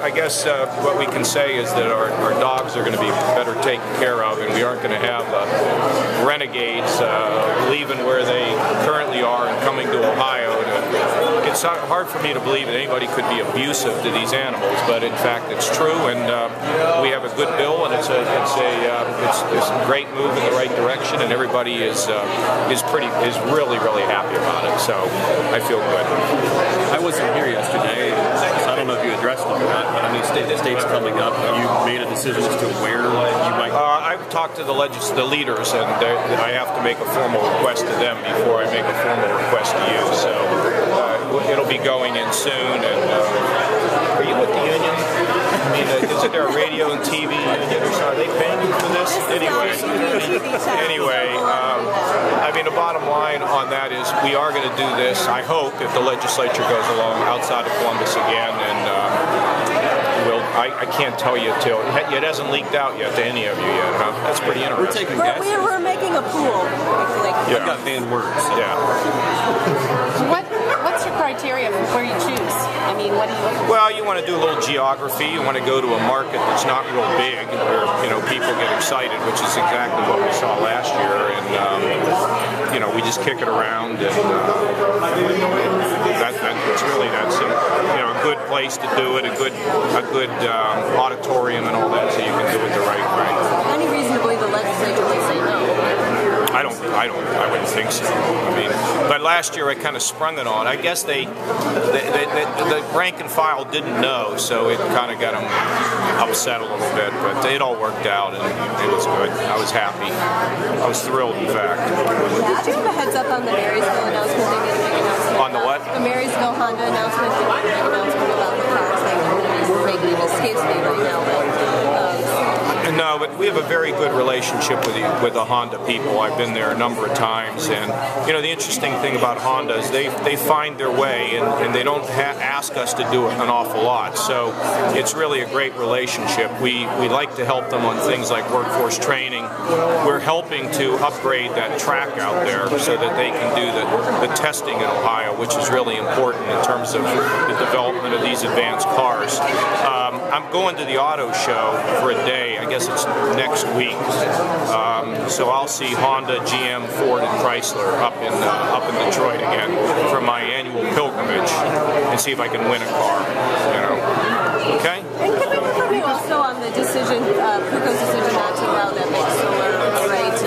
I guess what we can say is that our dogs are going to be better taken care of, and we aren't going to have renegades leaving where they currently are and coming to Ohio. It's hard for me to believe that anybody could be abusive to these animals, but in fact it's true, and we have a good bill, and it's a great move in the right direction, and everybody is really happy about it. So I feel good. I wasn't here yesterday, so I don't know if you addressed them or not, but I mean, the state's coming up. Have you made a decision as to where you might? I've talked to the leaders, and I have to make a formal request to them before I make a formal request to you. So it'll be going in soon. And are you with the union? I mean, isn't there a radio and TV union or something? Are they paying you for this? Anyway, I mean, the bottom line on that is we are going to do this, I hope, if the legislature goes along outside of Columbus again, and I can't tell you till it hasn't leaked out yet to any of you yet, huh? That's pretty interesting. We're making a pool. Yeah. I've got banned words. Yeah. What's your criteria for where you choose? I mean, what do you look for? Well, you want to do a little geography. You want to go to a market that's not real big, where people get excited, which is exactly what we saw last year. And we just kick it around, and it's really that simple. A good place to do it, a good auditorium and all that, so you can do it the right way. Any reason to believe the legislature would say no? I wouldn't think so. I mean, but last year I kind of sprung it on. I guess the rank and file didn't know, so it kind of got them upset a little bit. But it all worked out, and it was good. I was happy. I was thrilled, in fact. Yeah, do you have a heads up on the Marysville announcement? They made a big announcement. On the what? The Marysville Honda announcement. They made a big announcement about the cars. It escapes me right now, but. No, but we have a very good relationship with the Honda people. I've been there a number of times, and the interesting thing about Honda is they find their way, and they don't ask us to do an awful lot. So it's really a great relationship. We like to help them on things like workforce training. We're helping to upgrade that track out there so that they can do the testing in Ohio, which is really important in terms of the development of these advanced cars. I'm going to the auto show for a day. I guess it's next week, so I'll see Honda, GM, Ford, and Chrysler up in Detroit again for my annual pilgrimage, and see if I can win a car. Okay. And can we put you also on the decision, PUCO's decision not to allow that mixed solar array to?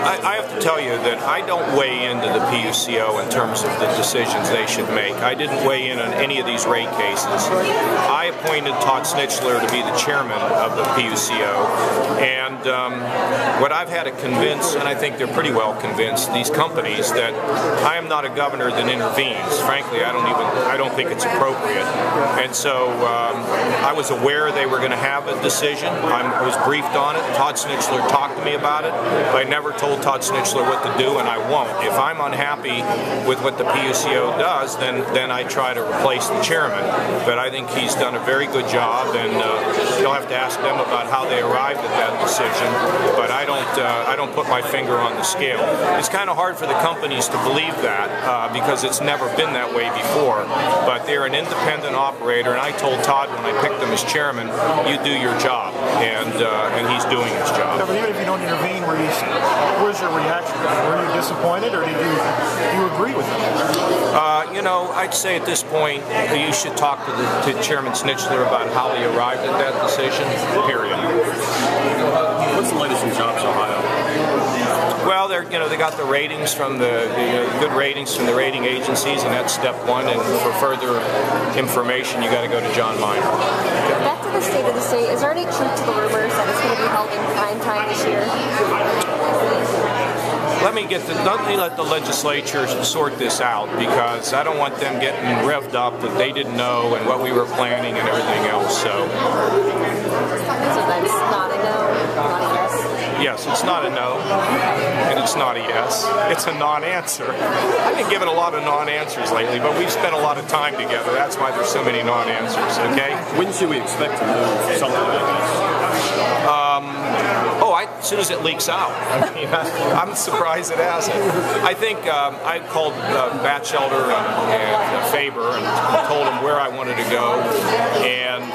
I have to tell you that I don't weigh into the PUCO in terms of the decisions they should make. I didn't weigh in on any of these rate cases. I appointed Todd Snitchler to be the chairman of the PUCO, and what I've had to convince, and I think they're pretty well convinced, these companies, that I am not a governor that intervenes. Frankly, I don't think it's appropriate. And so I was aware they were going to have a decision. I was briefed on it. Todd Snitchler talked to me about it. I never told Todd Snitchler what to do, and I won't. If I'm unhappy with what the PUCO does, then I try to replace the chairman. But I think he's done a very good job, and you'll have to ask them about how they arrived at that decision. But I don't put my finger on the scale. It's kind of hard for the companies to believe that because it's never been that way before. But they're an independent operator, and I told Todd when I picked him as chairman, you do your job, and he's doing his job. Yeah, but even if you don't intervene, where's your reaction? Were you disappointed, or do you agree with him? I'd say at this point you should talk to Chairman Snitchler about how he arrived at that decision. Period. What's the latest in Jobs Ohio? Well, they got the ratings from the good ratings from the rating agencies, and that's step one. And for further information, you got to go to John Miner. Back to the state of the state. Is there any truth to the rumors that it's going to be held in prime time this year? Let me let the legislature sort this out, because I don't want them getting revved up that they didn't know and what we were planning and everything else. So that's not a no, not a yes? Yes, it's not a no, and it's not a yes. It's a non-answer. I've been given a lot of non-answers lately, but we've spent a lot of time together. That's why there's so many non-answers, okay? When should we expect to know something like this? as soon as it leaks out. I mean, I'm surprised it hasn't. I think I called Batchelder and Faber and told them where I wanted to go, and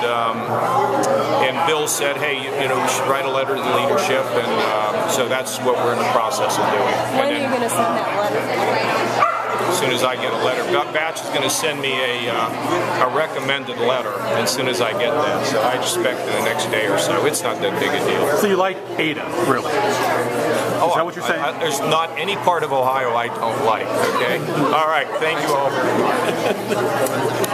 Bill said, hey, you know, we should write a letter to the leadership, and so that's what we're in the process of doing. When are you going to send that letter? As soon as I get a letter. Batch is going to send me a recommended letter as soon as I get that. So I expect in the next day or so. It's not that big a deal. So you like Ada, really? Oh, is that what you're saying? There's not any part of Ohio I don't like, okay? All right, thank you all very much.